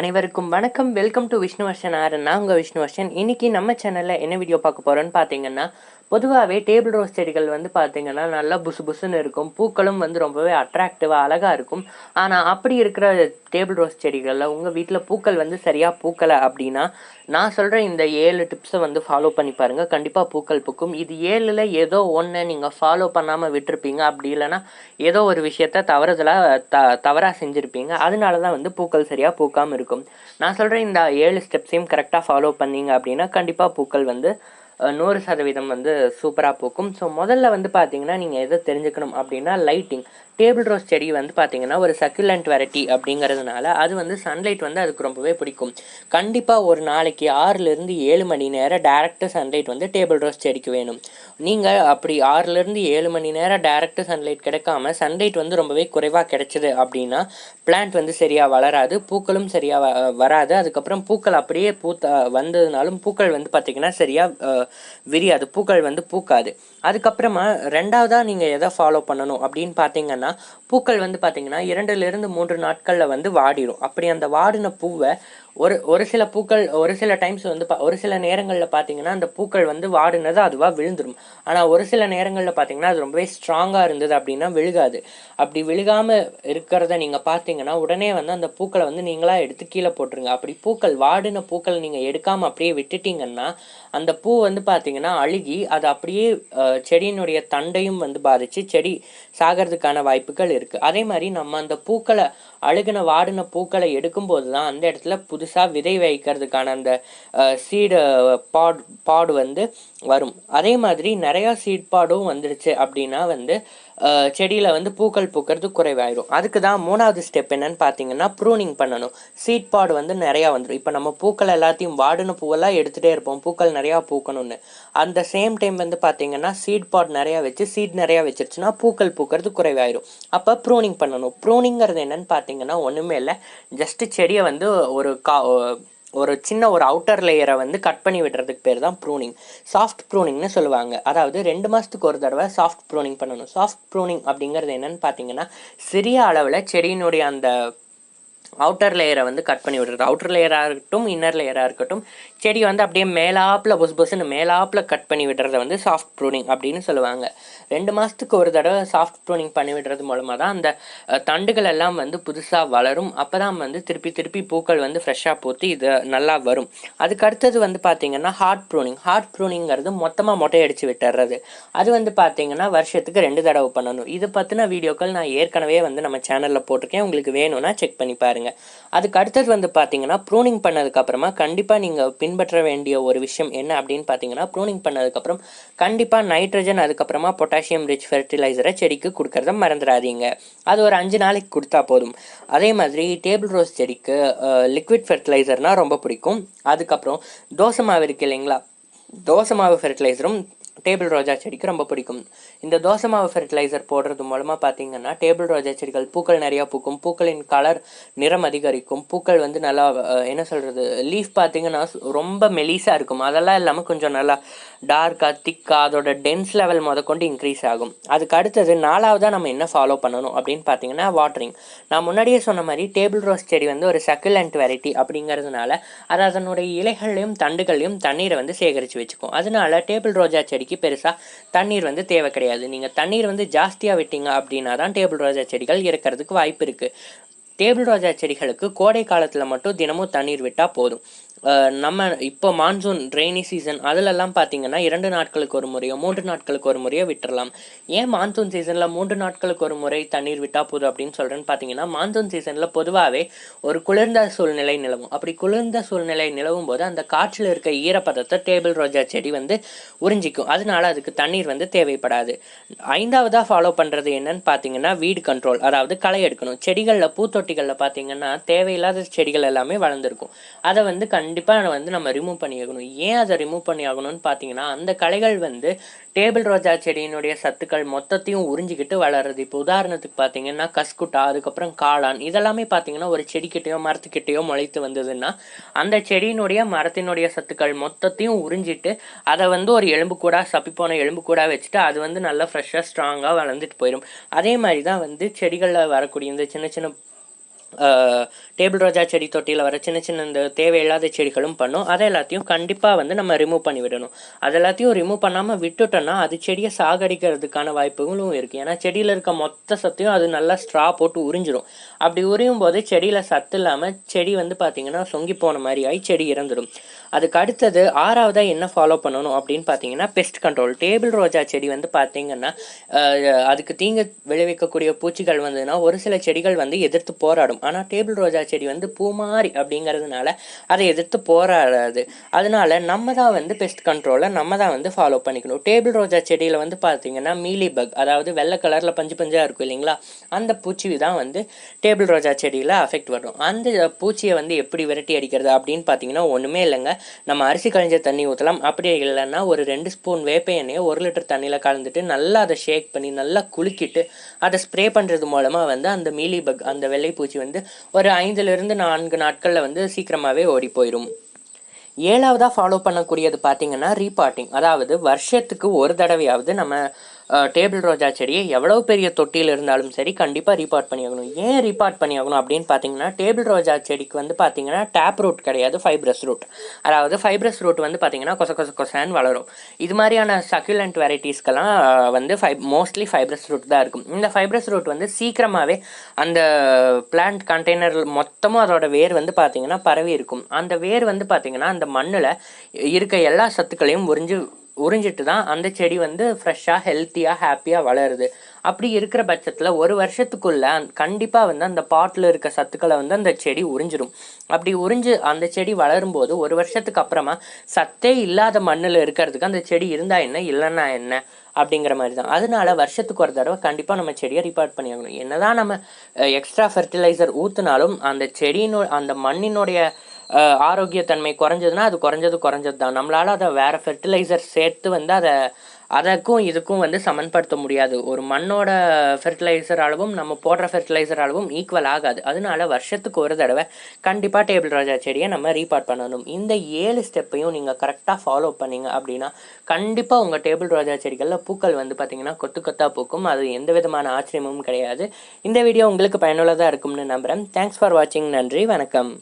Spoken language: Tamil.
அனைவருக்கும் வணக்கம். Welcome to Vishnuvarshan R. நான் உங்கள் விஷ்ணுவர்ஷன். இன்னைக்கு நம்ம சேனலில் என்ன வீடியோ பார்க்க போகிறோன்னு பார்த்தீங்கன்னா, பொதுவாகவே டேபிள் ரோஸ் செடிகள் வந்து பார்த்தீங்கன்னா நல்லா புசு புசுன்னு இருக்கும். பூக்களும் வந்து ரொம்பவே அட்ராக்டிவாக அழகாக இருக்கும். ஆனால் அப்படி இருக்கிற டேபிள் ரோஸ் செடிகளில் உங்கள் வீட்டில் பூக்கள் வந்து சரியாக பூக்கலை அப்படின்னா, நான் சொல்கிற இந்த 7 டிப்ஸை வந்து ஃபாலோ பண்ணி பாருங்கள். கண்டிப்பாக பூக்கள் பூக்கும். இது 7ல் ஏதோ ஒன்று நீங்கள் ஃபாலோ பண்ணாமல் விட்டுருப்பீங்க. அப்படி இல்லைன்னா ஏதோ ஒரு விஷயத்த தவறாக செஞ்சுருப்பீங்க. அதனால தான் வந்து பூக்கள் சரியாக பூக்காமல் இருக்கும். நான் சொல்கிற இந்த 7 ஸ்டெப்ஸையும் கரெக்டாக ஃபாலோ பண்ணீங்க அப்படின்னா கண்டிப்பாக பூக்கள் வந்து 100% வந்து சூப்பராக பூக்கும். ஸோ முதல்ல வந்து பார்த்தீங்கன்னா நீங்கள் எதை தெரிஞ்சுக்கணும் அப்படின்னா லைட்டிங். டேபிள் ரோஸ் செடி வந்து பார்த்தீங்கன்னா ஒரு சக்குலண்ட் வெரைட்டி அப்படிங்கிறதுனால அது வந்து சன்லைட் வந்து அதுக்கு ரொம்பவே பிடிக்கும். கண்டிப்பாக ஒரு நாளைக்கு 6லேருந்து 7 மணி நேரம் டைரக்ட் சன்லைட் வந்து டேபிள் ரோஸ் செடிக்கு வேணும். நீங்கள் அப்படி 6லேருந்து 7 மணி நேரம் டைரக்ட் சன்லைட் கிடைக்காம சன்லைட் வந்து ரொம்பவே குறைவாக கிடைச்சிது அப்படின்னா பிளான்ட் வந்து சரியாக வளராது, பூக்களும் சரியாக வராது. அதுக்கப்புறம் பூக்கள் அப்படியே வந்ததுனாலும் பூக்கள் வந்து பார்த்திங்கன்னா சரியாக விரியாது, பூக்கள் வந்து பூக்காது. அதுக்கப்புறமா ரெண்டாவதாக நீங்கள் எதை ஃபாலோ பண்ணணும் அப்படின்னு பார்த்தீங்கன்னா, பூக்கள் வந்து பார்த்தீங்கன்னா 2லேருந்து 3 நாட்களில் வந்து வாடிடும். அப்படி அந்த வாடின பூவை ஒரு சில பூக்கள் ஒரு சில டைம்ஸ் வந்து ஒரு சில நேரங்களில் பார்த்தீங்கன்னா அந்த பூக்கள் வந்து வாடினது அதுவாக விழுந்துடும். ஆனால் ஒரு சில நேரங்களில் பார்த்தீங்கன்னா அது ரொம்பவே ஸ்ட்ராங்காக இருந்தது அப்படின்னா விழுகாது. அப்படி விழுகாமல் இருக்கிறத நீங்கள் பார்த்தீங்கன்னா உடனே வந்து அந்த பூக்களை வந்து நீங்களாக எடுத்து கீழே போட்டுருங்க. அப்படி வாடின பூக்கள் நீங்கள் எடுக்காமல் அப்படியே விட்டுட்டிங்கன்னா அந்த பூ வந்து பார்த்தீங்கன்னா அழுகி அது அப்படியே செடியினுடைய தண்டையும் வந்து பாதித்து செடி சாகிறதுக்கான வாய்ப்புகள் இருக்குது. அதே மாதிரி நம்ம அந்த பூக்களை வாடின பூக்களை எடுக்கும்போது தான் அந்த இடத்துல புதுசாக விதை வைக்கிறதுக்கான அந்த சீடு பாடு வந்து வரும். அதே மாதிரி நிறையா சீட் பாடும் வந்துடுச்சு அப்படின்னா வந்து செடியில் வந்து பூக்கள் பூக்கிறது குறைவாயிடும். அதுக்கு தான் 3வது ஸ்டெப் என்னன்னு பார்த்தீங்கன்னா ப்ரூனிங் பண்ணணும். சீட் பாடு வந்து நிறையா வந்துடும். இப்போ நம்ம பூக்கள் எல்லாத்தையும் வாடின பூவெல்லாம் எடுத்துகிட்டே இருப்போம் பூக்கள் நிறையா பூக்கணும்னு. அந்த சேம் டைம் வந்து பார்த்தீங்கன்னா சீட் பாட் நிறையா வச்சு சீட் நிறையா வச்சிருச்சுன்னா பூக்கள் பூக்கிறது குறைவாயிடும். அப்போ ப்ரூனிங் பண்ணணும். ப்ரூனிங்கிறது என்னன்னு பார்த்தீங்கன்னா ஒன்றுமே இல்லை, ஜஸ்ட்டு செடியை வந்து ஒரு சின்ன ஒரு அவுட்டர் லேயரை வந்து கட் பண்ணி விடுறதுக்கு பேர் தான் ப்ரூனிங். சாஃப்ட் ப்ரூனிங்னு சொல்லுவாங்க. அதாவது 2 மாதத்துக்கு ஒரு தடவை சாஃப்ட் ப்ரூனிங் பண்ணணும். சாஃப்ட் ப்ரூனிங் அப்படிங்கிறது என்னன்னு பார்த்தீங்கன்னா சிறிய அளவில் செடியினுடைய அந்த அவுட்டர் லேயரை வந்து கட் பண்ணி விடுறது. அவுட்டர் லேயராக இருக்கட்டும் இன்னர் லேயராக இருக்கட்டும் செடி வந்து அப்படியே மேலாப்பில் பொசுன்னு மேலாப்பில் கட் பண்ணி விடுறத வந்து சாஃப்ட் ப்ரூனிங் அப்படின்னு சொல்லுவாங்க. 2 மாதத்துக்கு ஒரு தடவை சாஃப்ட் ப்ரூனிங் பண்ணி விடுறது மூலமாக தான் அந்த தண்டுகள் எல்லாம் வந்து புதுசாக வளரும். அப்போ தான் வந்து திருப்பி பூக்கள் வந்து ஃப்ரெஷ்ஷாக பூத்து இது நல்லா வரும். அதுக்கு அடுத்தது வந்து பார்த்திங்கன்னா ஹார்ட் ப்ரூனிங். ஹார்ட் ப்ரூனிங்கிறது மொத்தமாக மொட்டையடிச்சு விட்டுறது. அது வந்து பார்த்திங்கன்னா வருஷத்துக்கு 2 தடவை பண்ணணும். இது பற்றின வீடியோக்கள் நான் ஏற்கனவே வந்து நம்ம சேனலில் போட்டிருக்கேன். உங்களுக்கு வேணும்னா செக் பண்ணி பாருங்கள். அதுக்கு அடுத்தது வந்து பார்த்தீங்கன்னா ப்ரூனிங் பண்ணதுக்கப்புறமா கண்டிப்பாக நீங்கள் பின்பற்ற வேண்டிய ஒரு விஷயம் என்ன அப்படின்னு பார்த்தீங்கன்னா ப்ரூனிங் பண்ணதுக்கப்புறம் கண்டிப்பாக நைட்ரஜன் அதுக்கப்புறமா பொட்டாசியம் ரிச் ஃபெர்டிலைசரை செடிக்கு கொடுக்கறத மறந்துடாதீங்க. அது ஒரு 5 நாளைக்கு கொடுத்தா போதும். அதே மாதிரி டேபிள் ரோஸ் செடிக்கு லிக்விட் ஃபெர்டிலைசர்னால் ரொம்ப பிடிக்கும். அதுக்கப்புறம் தோசை மாவு இருக்குது இல்லைங்களா, தோசை மாவு ஃபெர்டிலைசரும் டேபிள் ரோஜா செடிக்கு ரொம்ப பிடிக்கும். இந்த தோசை மாவு ஃபெர்டிலைசர் போடுறது மூலமாக பார்த்தீங்கன்னா டேபிள் ரோஜா செடிகள் பூக்கள் நிறையா பூக்கும், பூக்களின் கலர் நிறம் அதிகரிக்கும், பூக்கள் வந்து நல்லா என்ன சொல்கிறது லீஃப் பார்த்தீங்கன்னா ரொம்ப மெலிசாக இருக்கும். அதெல்லாம் இல்லாமல் கொஞ்சம் நல்லா டார்க்காக திக்காக அதோட டென்ஸ் லெவல் முதற்கொண்டு இன்க்ரீஸ் ஆகும். அதுக்கு அடுத்தது 4வதாக நம்ம என்ன ஃபாலோ பண்ணணும் அப்படின்னு பார்த்தீங்கன்னா வாட்டரிங். நான் முன்னாடியே சொன்ன மாதிரி டேபிள் ரோஸ் செடி வந்து ஒரு சக்குலண்ட் வெரைட்டி அப்படிங்கிறதுனால அது அதனுடைய இலைகள்லையும் தண்டுகள்லையும் தண்ணீரை வந்து சேகரித்து வச்சுக்கும். அதனால டேபிள் ரோஜா செடிக்கு பெருசாக தண்ணீர் வந்து தேவை கிடையாது. நீங்கள் தண்ணீர் வந்து ஜாஸ்தியாக விட்டீங்க அப்படின்னா தான் டேபிள் ரோஜா செடிகள் இருக்கிறதுக்கு வாய்ப்பு இருக்குது. டேபிள் ரோஜா செடிகளுக்கு கோடை காலத்தில் மட்டும் தினமும் தண்ணீர் விட்டால் போதும். நம்ம இப்போ மான்சூன் ரெய்னி சீசன் அதிலெல்லாம் பார்த்தீங்கன்னா 2 நாட்களுக்கு ஒரு முறையோ 3 நாட்களுக்கு ஒரு முறையோ விட்டுறலாம். ஏன் மான்சூன் சீசனில் 3 நாட்களுக்கு ஒரு முறை தண்ணீர் விட்டால் போதும் அப்படின்னு சொல்கிறேன்னு பார்த்தீங்கன்னா மான்சூன் சீசனில் பொதுவாகவே ஒரு குளிர்ந்த சூழ்நிலை நிலவும். அப்படி குளிர்ந்த சூழ்நிலை நிலவும் போது அந்த காற்றில் இருக்க ஈரப்பதத்தை டேபிள் ரோஜா செடி வந்து உறிஞ்சிக்கும். அதனால அதுக்கு தண்ணீர் வந்து தேவைப்படாது. 5வதாக ஃபாலோ பண்ணுறது என்னன்னு பார்த்தீங்கன்னா வீடு கண்ட்ரோல், அதாவது களை எடுக்கணும். செடிகளில் பூத்தொட்டிகளில் பார்த்தீங்கன்னா தேவையில்லாத செடிகள் எல்லாமே வளர்ந்துருக்கும். அதை வந்து கண்டிப்பாக வந்து நம்ம ரிமூவ் பண்ணி ஆகணும். ஏன் அதை ரிமூவ் பண்ணி ஆகணும்னு பார்த்தீங்கன்னா அந்த களைகள் வந்து டேபிள் ரோஜா செடியினுடைய சத்துக்கள் மொத்தத்தையும் உறிஞ்சிக்கிட்டு வளருது. இப்போ உதாரணத்துக்கு பார்த்தீங்கன்னா கஸ்குட்டா அதுக்கப்புறம் காளான் இதெல்லாமே பார்த்தீங்கன்னா ஒரு செடிக்கிட்டையோ மரத்துக்கிட்டையோ முளைத்து வந்ததுன்னா அந்த செடியினுடைய மரத்தினுடைய சத்துக்கள் மொத்தத்தையும் உறிஞ்சிட்டு அதை வந்து ஒரு சப்பிப்போன எலும்பு கூட வச்சுட்டு அது வந்து நல்லா ஃப்ரெஷ்ஷாக ஸ்ட்ராங்காக வளர்ந்துட்டு போயிடும். அதே மாதிரி தான் வந்து செடிகளில் வரக்கூடிய இந்த சின்ன சின்ன டேபிள் ரோஜா செடி தொட்டியில் வர சின்ன சின்ன இந்த தேவையில்லாத செடிகளும் பண்ணும். அதை எல்லாத்தையும் கண்டிப்பாக வந்து நம்ம ரிமூவ் பண்ணி விடணும். அது எல்லாத்தையும் ரிமூவ் பண்ணாமல் விட்டுட்டோன்னா அது செடியை சாகடிக்கிறதுக்கான வாய்ப்புகளும் இருக்குது. ஏன்னா செடியில் இருக்க மொத்த சத்தையும் அது நல்லா ஸ்ட்ரா போட்டு உறிஞ்சிடும். அப்படி உரியும் போது செடியில் சத்து இல்லாமல் செடி வந்து பார்த்திங்கன்னா சொங்கி போன மாதிரி ஆகி செடி இறந்துடும். அதுக்கு அடுத்தது 6வதாக என்ன ஃபாலோ பண்ணணும் அப்படின்னு பார்த்தீங்கன்னா பெஸ்ட் கண்ட்ரோல். டேபிள் ரோஜா செடி வந்து பார்த்திங்கன்னா அதுக்கு தீங்கு விளைவிக்கக்கூடிய பூச்சிகள் வந்ததுன்னா ஒரு சில செடிகள் வந்து எதிர்த்து போராடும். ஆனால் டேபிள் ரோஜா செடி வந்து பூமாரி அப்படிங்கிறதுனால அதை எதிர்த்து போராடாது. அதனால நம்ம தான் வந்து பெஸ்ட் கண்ட்ரோலை நம்ம தான் வந்து ஃபாலோ பண்ணிக்கணும். டேபிள் ரோஜா செடியில் வந்து பார்த்திங்கன்னா மீலி பக், அதாவது வெள்ளை கலரில் பஞ்சு பஞ்சாக இருக்கும் இல்லைங்களா, அந்த பூச்சி தான் வந்து டேபிள் ரோஜா செடியில் அஃபெக்ட் வரும். அந்த பூச்சியை வந்து எப்படி விரட்டி அடிக்கிறது அப்படின்னு பார்த்தீங்கன்னா ஒன்றுமே இல்லைங்க. நம்ம அரிசி கழிஞ்ச தண்ணி ஊற்றலாம். அப்படி இல்லைன்னா ஒரு 2 ஸ்பூன் வேப்ப எண்ணெயை 1 லிட்டர் தண்ணியில் கலந்துட்டு நல்லா அதை ஷேக் பண்ணி நல்லா குலுக்கிட்டு அதை ஸ்ப்ரே பண்ணுறது மூலமாக வந்து அந்த மீலி பக், அந்த வெள்ளைப்பூச்சி வந்து ஒரு 5லிருந்து 4 நாட்களில் வந்து சீக்கிரமாகவே ஓடி போயிடும். 7வதாக ஃபாலோ பண்ணக்கூடியது பார்த்திங்கன்னா ரீபாட்டிங். அதாவது வருஷத்துக்கு ஒரு தடவையாவது நம்ம டேபிள் ரோஜா செடியை எவ்வளோ பெரிய தொட்டியில் இருந்தாலும் சரி கண்டிப்பாக ரீபாட் பண்ணி ஆகணும். ஏன் ரீபாட் பண்ணி ஆகணும் அப்படின்னு பார்த்தீங்கன்னா டேபிள் ரோஜா செடிக்கு வந்து பார்த்தீங்கன்னா டேப் ரூட் கிடையாது, ஃபைப்ரஸ் ரூட். அதாவது ஃபைப்ரஸ் ரூட் வந்து பார்த்தீங்கன்னா கொசன்னு வளரும். இது மாதிரியான சக்யூலண்ட் வெரைட்டிஸ்க்கெல்லாம் வந்து மோஸ்ட்லி ஃபைப்ரஸ் ரூட் தான் இருக்கும். இந்த ஃபைப்ரஸ் ரூட் வந்து சீக்கிரமாகவே அந்த பிளான்ட் கண்டெய்னர் மொத்தமும் அதோட வேர் வந்து பார்த்தீங்கன்னா பரவி இருக்கும். அந்த வேர் வந்து பார்த்தீங்கன்னா அந்த மண்ணில் இருக்க எல்லா சத்துக்களையும் உறிஞ்சிட்டு தான் அந்த செடி வந்து ஃப்ரெஷ்ஷாக ஹெல்த்தியாக ஹாப்பியாக வளருது. அப்படி இருக்கிற பட்சத்தில் ஒரு வருஷத்துக்குள்ளே கண்டிப்பாக வந்து அந்த பாட்டில் இருக்க சத்துக்களை வந்து அந்த செடி உறிஞ்சிடும். அப்படி உறிஞ்சு அந்த செடி வளரும்போது ஒரு வருஷத்துக்கு அப்புறமா சத்தே இல்லாத மண்ணில் இருக்கிறதுக்கு அந்த செடி இருந்தால் என்ன இல்லைன்னா என்ன அப்படிங்கிற மாதிரி தான். அதனால வருஷத்துக்கு ஒரு தடவை கண்டிப்பாக நம்ம செடியை ரிப்போர்ட் பண்ணி ஆகணும். என்னதான் நம்ம எக்ஸ்ட்ரா ஃபெர்டிலைசர் ஊற்றினாலும் அந்த அந்த மண்ணினுடைய ஆரோக்கியத்தன்மை குறைஞ்சதுன்னா அது குறைஞ்சது தான். நம்மளால் அதை வேறு ஃபெர்டிலைசர் சேர்த்து வந்து அதற்கும் இதுக்கும் வந்து சமன்படுத்த முடியாது. ஒரு மண்ணோட ஃபெர்டிலைசர் அளவும் நம்ம போடுற ஃபெர்டிலைசர் அளவும் ஈக்குவல் ஆகாது. அதனால வருஷத்துக்கு ஒரு தடவை கண்டிப்பாக டேபிள் ரோஜா செடியை நம்ம ரீபாட் பண்ணணும். இந்த 7 ஸ்டெப்பையும் நீங்கள் கரெக்டாக ஃபாலோ பண்ணிங்க அப்படின்னா கண்டிப்பாக உங்கள் டேபிள் ரோஜா செடிகளில் பூக்கள் வந்து பார்த்திங்கன்னா கொத்து கொத்தாக பூக்கும். அது எந்த விதமான ஆச்சரியமும் கிடையாது. இந்த வீடியோ உங்களுக்கு பயனுள்ளதாக இருக்கும்னு நம்புகிறேன். தேங்க்ஸ் ஃபார் வாட்சிங். நன்றி, வணக்கம்.